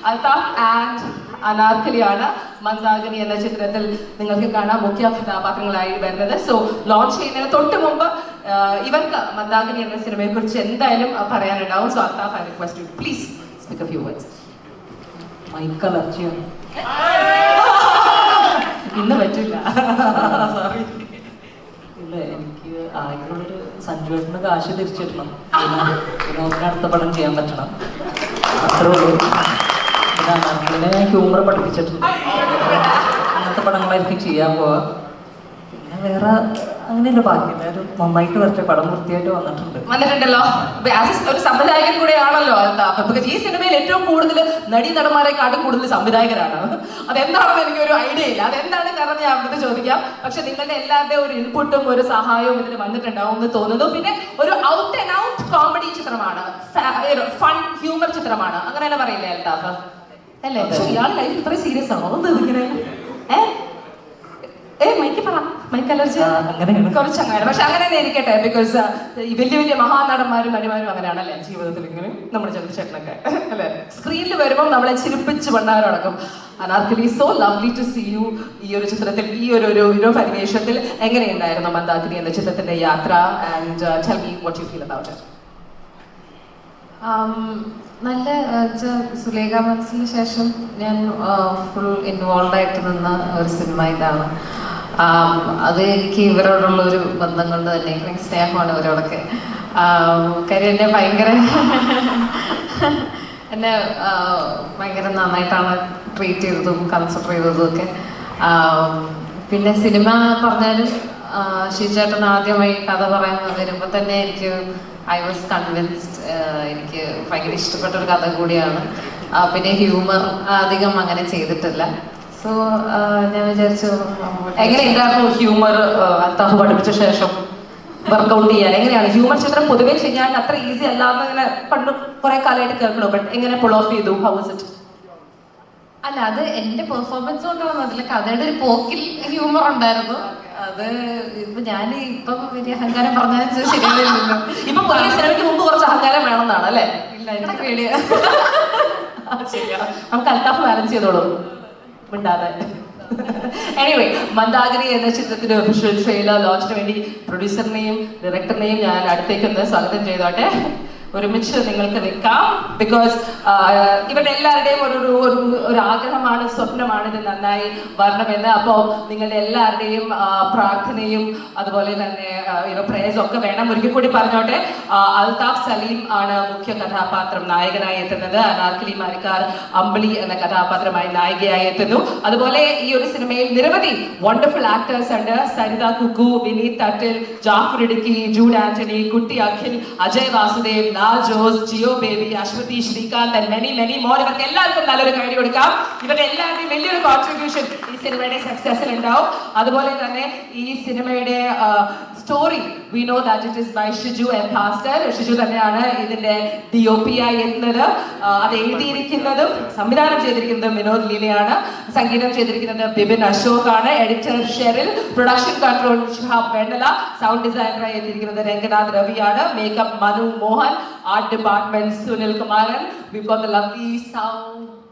Althaf and അനാർക്കലിയാണ് Mandakini എന്ന ചിത്രത്തിൽ നിങ്ങൾക്ക് കാണാൻ മുഖ്യ കഥാപാത്രങ്ങളായി വരുന്നത്. സോ ലോഞ്ച് ചെയ്യുന്നതിന് തൊട്ട് മുമ്പ് ഇവർക്ക് മന്ദാകിനി എന്ന സിനിമയെ കുറിച്ച് എന്തായാലും പറയാനുണ്ടാവും. So Althaf, I request you please speak a few words. Mike അലർജിയാണ്, ഇന്ന് പറ്റില്ല, സോറി. ഇല്ല, എനിക്ക് ആഗ്രഹമുള്ളൊരു സഞ്ജുവേട്ടന് കാശ് തിരിച്ചിടണം, വിനോദിന് അടുത്ത പടം ചെയ്യാൻ പറ്റണം, അത്രേ ഉള്ളൂ. പിന്നെ അനാർക്കലിനെ ഞാൻ ഹ്യൂമർ പഠിപ്പിച്ചിട്ടുണ്ട്, അങ്ങനത്തെ പടങ്ങളായിരിക്കും ചെയ്യാൻ പോവാ. പിന്നെ വേറെ അങ്ങനെയല്ല, ബാക്കി എല്ലാവരും നന്നായിട്ട് വരട്ടെ, പടം വൃത്തിയായിട്ട് വന്നിട്ടുണ്ടല്ലോ. ഒരു സംവിധായകൻ കൂടെയാണല്ലോ അൽതാഫ്. ബിക്കോസ് ഈ സിനിമയിൽ ഏറ്റവും കൂടുതൽ നടന്മാരെക്കാട്ടും കൂടുതൽ സംവിധായകരാണ്. അതെന്താണെന്ന് എനിക്കൊരു ഐഡിയ ഇല്ല, അതെന്താണ് കാരണം ഞാൻ അവിടുത്തെ ചോദിക്കാം. പക്ഷെ നിങ്ങളുടെ എല്ലാവരുടെയും ഒരു ഇൻപുട്ടും ഒരു സഹായവും ഇതിന് വന്നിട്ടുണ്ടാവും എന്ന് തോന്നുന്നു. പിന്നെ ഒരു ഔട്ട് ആൻഡ് ഔട്ട് കോമഡി ചിത്രമാണ്, ഫൺ ഹ്യൂമർ ചിത്രമാണ്, അങ്ങനെ തന്നെ പറയില്ലേ അൽതാഫ് അല്ലേ? പക്ഷെ ഇയാൾ ലൈഫ് ഇത്രയും സീരിയസ് ആണോ? ഇങ്ങനെ മൈക്ക് പറ, മൈക്ക് അലർജി കുറച്ച് അങ്ങനെ. പക്ഷെ അങ്ങനെ തന്നെ ഇരിക്കട്ടെ, ബിക്കോസ് വലിയ വലിയ മഹാനടന്മാരും നടിമാരും അങ്ങനെയാണല്ലേ ജീവിതത്തിൽ, ഇങ്ങനെ നമ്മുടെ ചന്ദ്രചേട്ടനൊക്കെ അല്ലെ. സ്ക്രീനിൽ വരുമ്പോൾ നമ്മളെ ചിരിപ്പിച്ച് വണ്ണാരടക്കം. Anarkali, so lovely to see you ഈ ഒരു ചിത്രത്തിൽ, ഈ ഒരു പരിവേഷത്തിൽ. എങ്ങനെയുണ്ടായിരുന്നു മന്ദാകിനി എന്ന ചിത്രത്തിന്റെ യാത്ര? And tell me what you feel about it. നല്ല സുലേഖ മനസ്സിന് ശേഷം ഞാൻ ഫുൾ ഇൻവോൾവ് ആയിട്ട് നിന്ന ഒരു സിനിമ ഇതാണ്. അത് എനിക്ക് ഇവരോടുള്ള ഒരു ബന്ധം കൊണ്ട് തന്നെ എനിക്ക് സ്നേഹമാണ് ഇവരോടൊക്കെ. കാര്യം എന്നെ ഭയങ്കര നന്നായിട്ടാണ് ട്രീറ്റ് ചെയ്തതും കൺസിഡർ ചെയ്തതും ഒക്കെ. പിന്നെ സിനിമ പറഞ്ഞാലും ഷിജേട്ടൻ ആദ്യമായി കഥ പറയാൻ വരുമ്പോൾ തന്നെ എനിക്ക് ഐ വാസ് കൺവിൻസ്ഡ്. എനിക്ക് ഭയങ്കര ഇഷ്ടപ്പെട്ട ഒരു കഥ കൂടിയാണ്. പിന്നെ ഹ്യൂമർ അധികം അങ്ങനെ ചെയ്തിട്ടില്ല. സോ ഞാൻ വിചാരിച്ചു എങ്ങനെയുണ്ടായിരുന്നു ഹ്യൂമർ അൽതാഫ് പഠിപ്പിച്ച ശേഷം വർക്ക്ഔട്ട് ചെയ്യാൻ? എങ്ങനെയാണ് ഹ്യൂമർ ചിത്രം പൊതുവെ ചെയ്യാൻ അത്ര ഈസി അല്ലാന്ന് ഇങ്ങനെ പണ്ട് കുറെ കാലമായിട്ട് കേൾക്കണോ? ബട്ട് എങ്ങനെ പുൾ ഓഫ് ചെയ്തു? How was it? അല്ല, അത് എന്റെ പെർഫോമൻസ് കൊണ്ടാണ്, അതിൽ കഥയുടെ ഒരു പോക്കിൽ ഹ്യൂമർ ഉണ്ടായിരുന്നു. അത് ഇപ്പൊ ഞാൻ ഇപ്പം വലിയ അഹങ്കാരം പറഞ്ഞാൽ ശരിയാവില്ലല്ലോ. ഇപ്പൊ പുതിയ സിനിമയ്ക്ക് മുമ്പ് കുറച്ച് അഹങ്കാരം വേണമെന്നാണ് അല്ലേ? ഇല്ല, എനിക്ക് പേടിയാ. ശരിയാ, നമുക്ക് അൽതാഫ് ബാലൻസ് ചെയ്തോളൂ മിണ്ടാതെ. എനിവേ, മന്ദാകിനി എന്ന ചിത്രത്തിന്റെ ഒഫീഷ്യൽ ട്രെയിലർ ലോഞ്ചിന് വേണ്ടി പ്രൊഡ്യൂസറിനെയും ഡയറക്ടറിനെയും ഞാൻ അടുത്തേക്കൊന്ന് സ്വാഗതം ചെയ്തോട്ടെ. ഒരുമിച്ച് നിങ്ങൾക്ക് നിൽക്കാം. ബിക്കോസ് ഇവരുടെ എല്ലാവരുടെയും ഒരു ആഗ്രഹമാണ്, സ്വപ്നമാണ് ഇത് നന്നായി വരണമെന്ന്. അപ്പോൾ നിങ്ങളുടെ എല്ലാവരുടെയും പ്രാർത്ഥനയും അതുപോലെ തന്നെ പ്രേയേഴ്സും ഒക്കെ വേണം. ഒരിക്കൽ കൂടി പറഞ്ഞോട്ടെ, അൽതാഫ് സലീം ആണ് മുഖ്യ കഥാപാത്രം നായകനായി എത്തുന്നത്. അനാർക്കലി മാരിക്കാർ അമ്പിളി എന്ന കഥാപാത്രമായി നായികയായി എത്തുന്നു. അതുപോലെ ഈ ഒരു സിനിമയിൽ നിരവധി വണ്ടർഫുൾ ആക്ടേഴ്സ് ഉണ്ട്. Saritha Kukku, Vineeth Thattil, Jaffar Idukki, Jude Antony, Kutty Akhil, Ajay Vasudev, Jose, Jeo Baby, Aswathy, Sreekanth and many many more. ഇവർക്ക് എല്ലാവർക്കും നല്ലൊരു കൈ കൊടുക്കാം. ഇവരുടെ എല്ലാവരുടെയും വലിയൊരു കോൺട്രിബ്യൂഷൻ ഈ സിനിമയുടെ സക്സസിൽ ഉണ്ടാവും. അതുപോലെ തന്നെ ഈ സിനിമയുടെ story we know that it is by Shiju M Bhaskar. Shiju തന്നെയാണ് ഇതിന്റെ DOP ആയി എത്തുന്നത്. അത് എഴുതിയിരിക്കുന്നതും സംവിധാനം ചെയ്തിരിക്കുന്നതും വിനോദ് ലീലയാണ്. സംഗീതം ചെയ്തിരിക്കുന്നത് ബിബിൻ അശോക് ആണ്. Editor Sheril, production control Shihab Vennala, sound ഡിസൈനറായി എത്തിയിരിക്കുന്നത് രംഗനാഥ് രവിയാണ്. Makeup Manu Mohan, art department Sunil Kumaran. We've got the lovely sound